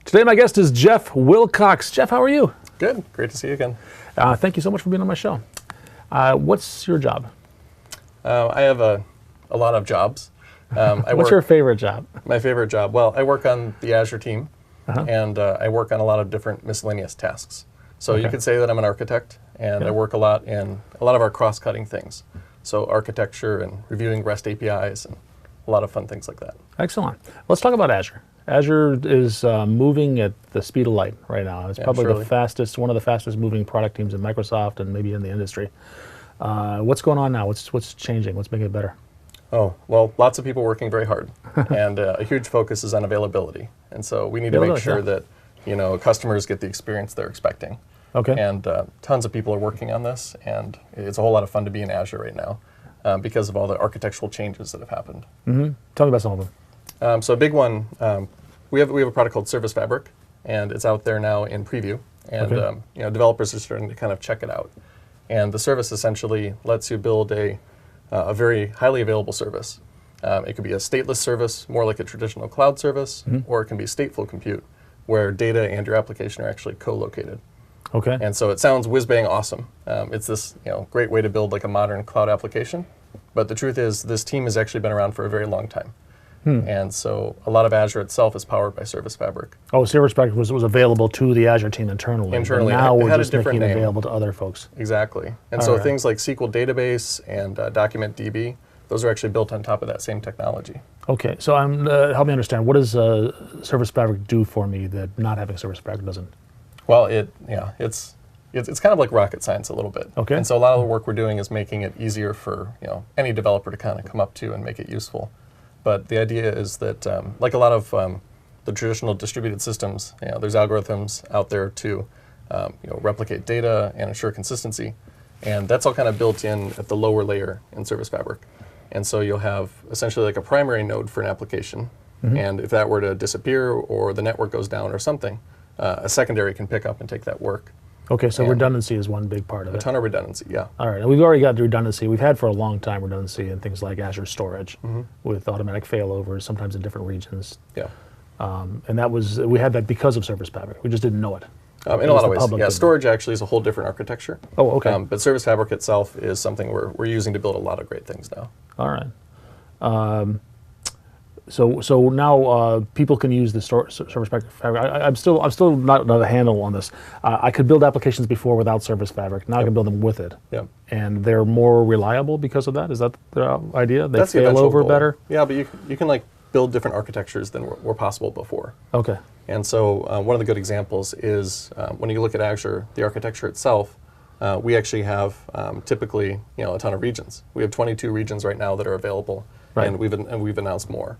Today my guest is Jeff Wilcox. Jeff, how are you? Good. Great to see you again. Thank you so much for being on my show. What's your job? I have a lot of jobs. What's your favorite job? My favorite job? Well, I work on the Azure team, and I work on a lot of different miscellaneous tasks. So you could say that I'm an architect, and I work a lot in a lot of our cross-cutting things. So architecture and reviewing REST APIs and a lot of fun things like that. Excellent. Let's talk about Azure. Azure is moving at the speed of light right now. It's probably the fastest, one of the fastest moving product teams in Microsoft and maybe in the industry. What's going on now? What's changing? What's making it better? Oh, well, lots of people working very hard, and a huge focus is on availability. And so we need to make sure that customers get the experience they're expecting. Okay. And tons of people are working on this, and it's a whole lot of fun to be in Azure right now because of all the architectural changes that have happened. Mm-hmm. Tell me about some of them. So a big one, we have a product called Service Fabric, and it's out there now in preview, and developers are starting to kind of check it out. And the service essentially lets you build a very highly available service. It could be a stateless service, more like a traditional cloud service, or it can be stateful compute, where data and your application are actually co-located. Okay. And so it sounds whiz-bang awesome. It's this great way to build like a modern cloud application. But the truth is, this team has actually been around for a very long time. And so a lot of Azure itself is powered by Service Fabric. Oh, Service Fabric was available to the Azure team internally. Internally. Now we're just making it available to other folks. Exactly. And so things like SQL Database and Document DB, those are actually built on top of that same technology. Okay, so help me understand, what does Service Fabric do for me that not having Service Fabric doesn't? Well, it's kind of like rocket science a little bit. Okay. And so a lot of the work we're doing is making it easier for any developer to kind of come up to and make it useful. But the idea is that, like a lot of the traditional distributed systems, there's algorithms out there to replicate data and ensure consistency. And that's all kind of built in at the lower layer in Service Fabric. And so you'll have essentially like a primary node for an application. And if that were to disappear or the network goes down or something, a secondary can pick up and take that work. Okay, so redundancy is one big part of it. A ton of redundancy, yeah. All right, and we've already got the redundancy. We've had for a long time redundancy in things like Azure Storage with automatic failovers, sometimes in different regions. Yeah. And we had that because of Service Fabric. We just didn't know it. In a lot of ways, yeah. Storage actually is a whole different architecture. Oh, okay. But Service Fabric itself is something we're using to build a lot of great things now. All right. So now people can use the Service Fabric. I'm still not a handle on this. I could build applications before without Service Fabric. Now I can build them with it. Yeah. And they're more reliable because of that. Is that the idea? They That's fail over better. Yeah, but you can like build different architectures than were possible before. Okay. And so one of the good examples is when you look at Azure, the architecture itself. We actually have typically a ton of regions. We have 22 regions right now that are available. Right. And we've announced more.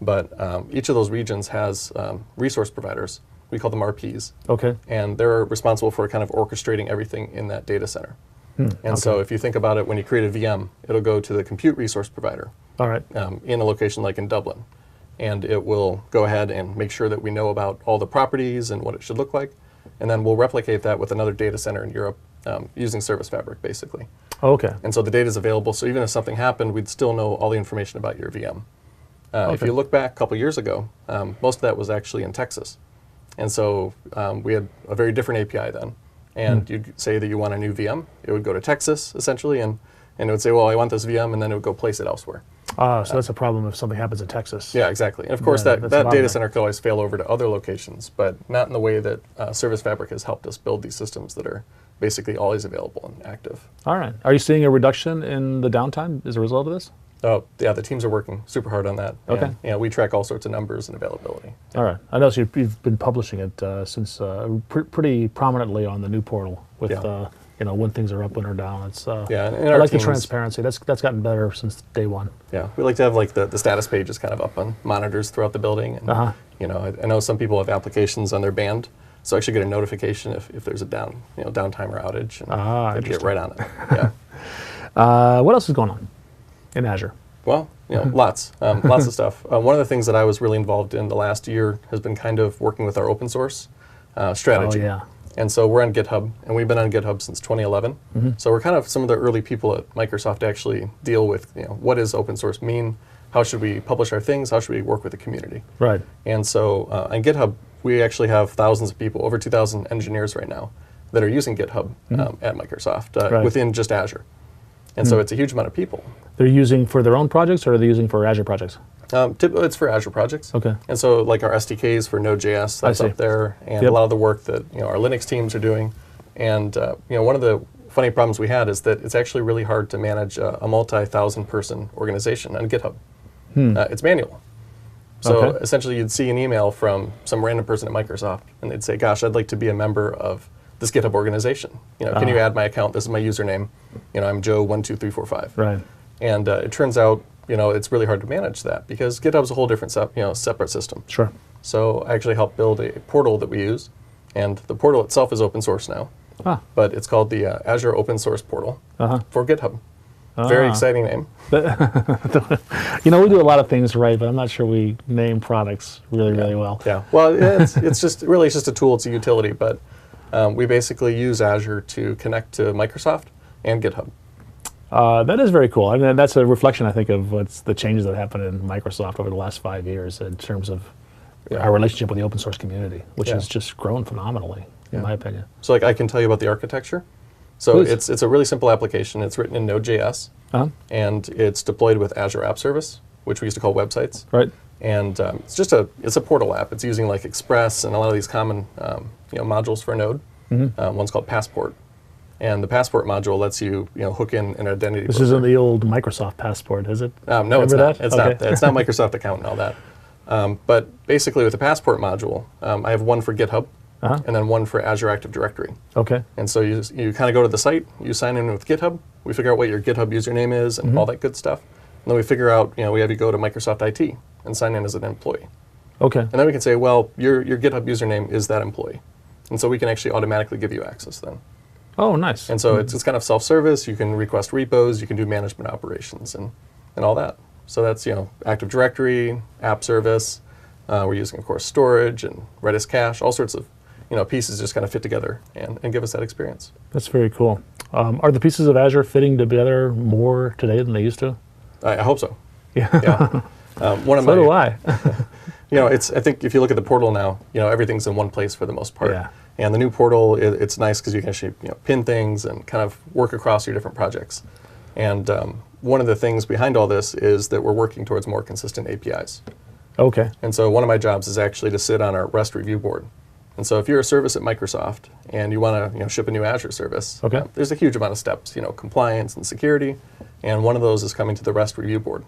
But each of those regions has resource providers. We call them RPs. Okay. And they're responsible for kind of orchestrating everything in that data center. And so if you think about it, when you create a VM, it'll go to the compute resource provider. All right. In a location like in Dublin. And it will go ahead and make sure that we know about all the properties and what it should look like. And then we'll replicate that with another data center in Europe using Service Fabric, basically. Okay. And so the data is available, so even if something happened, we'd still know all the information about your VM. If you look back a couple years ago, most of that was actually in Texas. And so we had a very different API then. And you'd say that you want a new VM. It would go to Texas, essentially, and it would say, well, I want this VM, and then it would go place it elsewhere. So that's a problem if something happens in Texas. Yeah, exactly. And of course, that data center could always fail over to other locations, but not in the way that Service Fabric has helped us build these systems that are basically always available and active. All right. Are you seeing a reduction in the downtime as a result of this? Oh, yeah, the teams are working super hard on that. Okay. And we track all sorts of numbers and availability. All right. I know you've been publishing it since pretty prominently on the new portal with when things are up, when they're down. It's and I like the transparency. That's gotten better since day one. Yeah, we like to have like the status pages kind of up on monitors throughout the building. And, I know some people have applications on their band, so actually get a notification if there's a downtime or outage, and get right on it. Yeah. What else is going on in Azure? Well, lots of stuff. One of the things that I was really involved in the last year has been kind of working with our open source strategy. Oh, yeah. And so we're on GitHub, and we've been on GitHub since 2011. So we're kind of some of the early people at Microsoft to actually deal with, what does open source mean? How should we publish our things? How should we work with the community? Right. And so on GitHub, we actually have thousands of people, over 2,000 engineers right now, that are using GitHub at Microsoft within just Azure. And so it's a huge amount of people. They're using for their own projects, or are they using for Azure projects? It's for Azure projects. Okay. And so like our SDKs for Node.js, that's up there, and a lot of the work that our Linux teams are doing. And one of the funny problems we had is that it's actually really hard to manage a multi-thousand person organization on GitHub. It's manual. So essentially you'd see an email from some random person at Microsoft, and they'd say, gosh, I'd like to be a member of this GitHub organization. Can you add my account? This is my username. I'm Joe12345. Right. And it turns out, it's really hard to manage that because GitHub's a whole different separate system. Sure. So I actually helped build a portal that we use, and the portal itself is open source now. But it's called the Azure Open Source Portal for GitHub. Very exciting name. We do a lot of things right, but I'm not sure we name products really well. Yeah. Well, it's just a tool. It's a utility, but we basically use Azure to connect to Microsoft and GitHub. That is very cool. I mean, that's a reflection, I think, of what's the changes that happened in Microsoft over the last 5 years in terms of our relationship with the open source community, which has just grown phenomenally, in my opinion. So, I can tell you about the architecture. So it's a really simple application. It's written in Node.js, and it's deployed with Azure App Service, which we used to call websites. Right. And it's a portal app. It's using like Express and a lot of these common modules for Node. One's called Passport, and the Passport module lets you hook in an identity. This isn't the old Microsoft Passport, is it? No, Remember it's not. that? It's not. It's not Microsoft account and all that. But basically, with the Passport module, I have one for GitHub. And then one for Azure Active Directory. Okay. And so you kind of go to the site, you sign in with GitHub, we figure out what your GitHub username is and all that good stuff. And then we figure out, we have you go to Microsoft IT and sign in as an employee. Okay. And then we can say, well, your GitHub username is that employee. And so we can actually automatically give you access then. Oh, nice. And so it's kind of self-service. You can request repos, you can do management operations and all that. So that's, Active Directory, App Service. We're using, of course, storage and Redis cache, all sorts of pieces just kind of fit together and give us that experience. That's very cool. Are the pieces of Azure fitting together more today than they used to? I hope so. Yeah. So do I. I think if you look at the portal now, everything's in one place for the most part. Yeah. And the new portal, it's nice because you can actually pin things and kind of work across your different projects. And one of the things behind all this is that we're working towards more consistent APIs. Okay. And so one of my jobs is actually to sit on our REST review board. And so if you're a service at Microsoft and you want to ship a new Azure service, there's a huge amount of steps, compliance and security, and one of those is coming to the REST review board.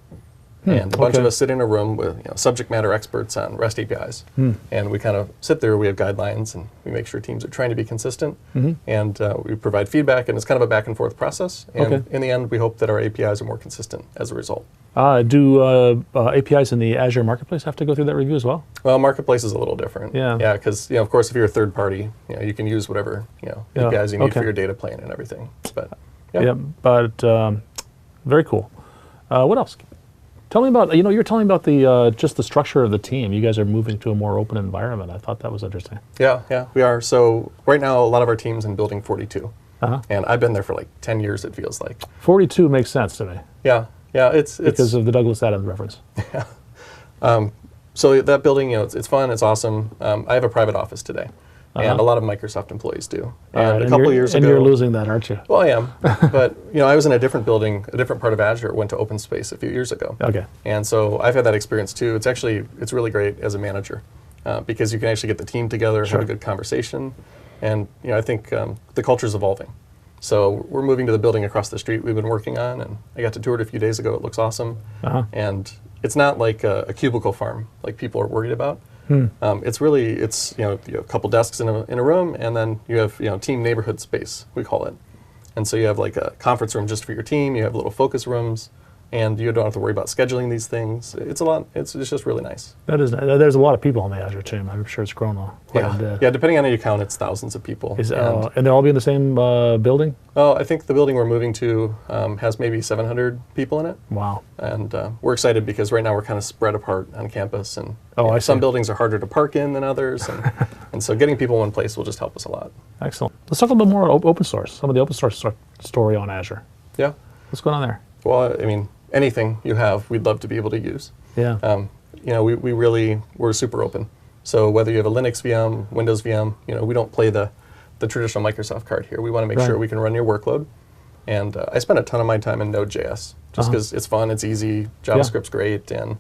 And a bunch of us sit in a room with subject matter experts on REST APIs, and we kind of sit there, we have guidelines, and we make sure teams are trying to be consistent, and we provide feedback, and it's kind of a back and forth process, and in the end, we hope that our APIs are more consistent as a result. Do APIs in the Azure Marketplace have to go through that review as well? Well, Marketplace is a little different. Yeah, because of course, if you're a third party, you can use whatever APIs you need for your data plane and everything. But very cool. What else? Tell me about you're telling me about the just the structure of the team. You guys are moving to a more open environment. I thought that was interesting. Yeah, we are. So right now, a lot of our team's in Building 42, and I've been there for like 10 years. It feels like 42 makes sense to me. Yeah, it's because of the Douglas Adams reference. Yeah. So that building, it's fun. It's awesome. I have a private office today. And a lot of Microsoft employees do. And a couple of years ago... And you're losing that, aren't you? Well, I am. But, I was in a different building, a different part of Azure, went to open space a few years ago. Okay. And so I've had that experience too. It's really great as a manager because you can actually get the team together, have a good conversation. And, I think the culture's evolving. So we're moving to the building across the street we've been working on, and I got to tour it a few days ago. It looks awesome. And it's not like a cubicle farm like people are worried about. It's really, a couple desks in a room, and then you have, team neighborhood space, we call it. And so you have like a conference room just for your team, you have little focus rooms, and you don't have to worry about scheduling these things. It's just really nice. There's a lot of people on the Azure team. I'm sure it's grown quite a bit. Yeah, depending on how you count, it's thousands of people. And they'll all be in the same building? Oh, I think the building we're moving to has maybe 700 people in it. Wow. And we're excited because right now we're kind of spread apart on campus, and some buildings are harder to park in than others, and so getting people in one place will just help us a lot. Excellent. Let's talk a little bit more about open source, some of the open source story on Azure. Yeah. What's going on there? Well, anything you have, we'd love to be able to use. Yeah. We're super open. So whether you have a Linux VM, Windows VM, we don't play the traditional Microsoft card here. We want to make sure we can run your workload. And I spend a ton of my time in Node.js just because it's fun, it's easy, JavaScript's great, and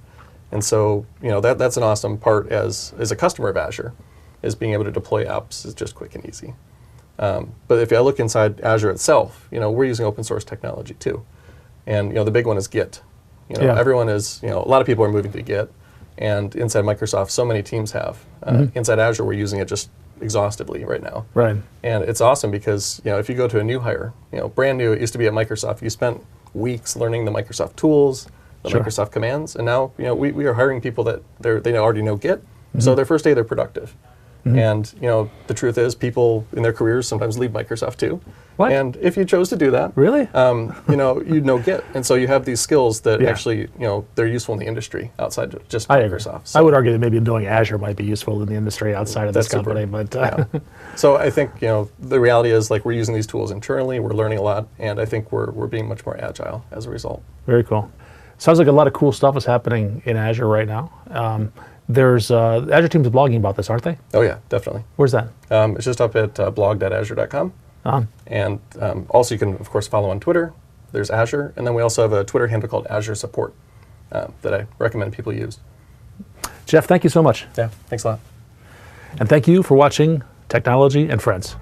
so that's an awesome part as a customer of Azure, is being able to deploy apps is just quick and easy. But if I look inside Azure itself, we're using open source technology too, and the big one is Git. Everyone is a lot of people are moving to Git, and inside Microsoft, so many teams have. Inside Azure, we're using it just exhaustively right now. Right. And it's awesome because if you go to a new hire, brand new, it used to be at Microsoft, you spent weeks learning the Microsoft tools, the Microsoft commands, and now we are hiring people that they already know Git, so their first day they're productive. And the truth is, people in their careers sometimes leave Microsoft too. What? And if you chose to do that, really, you know Git, and so you have these skills that actually they're useful in the industry outside of just Microsoft. So I would argue that maybe knowing Azure might be useful in the industry outside of this company, but so I think the reality is we're using these tools internally, we're learning a lot, and I think we're being much more agile as a result. Very cool. Sounds like a lot of cool stuff is happening in Azure right now. There's Azure teams blogging about this, aren't they? Oh yeah, definitely. Where's that? It's just up at blog.azure.com. And also you can, of course, follow on Twitter. There's Azure. And then we also have a Twitter handle called Azure Support that I recommend people use. Jeff, thank you so much. Yeah, thanks a lot. And thank you for watching Technology and Friends.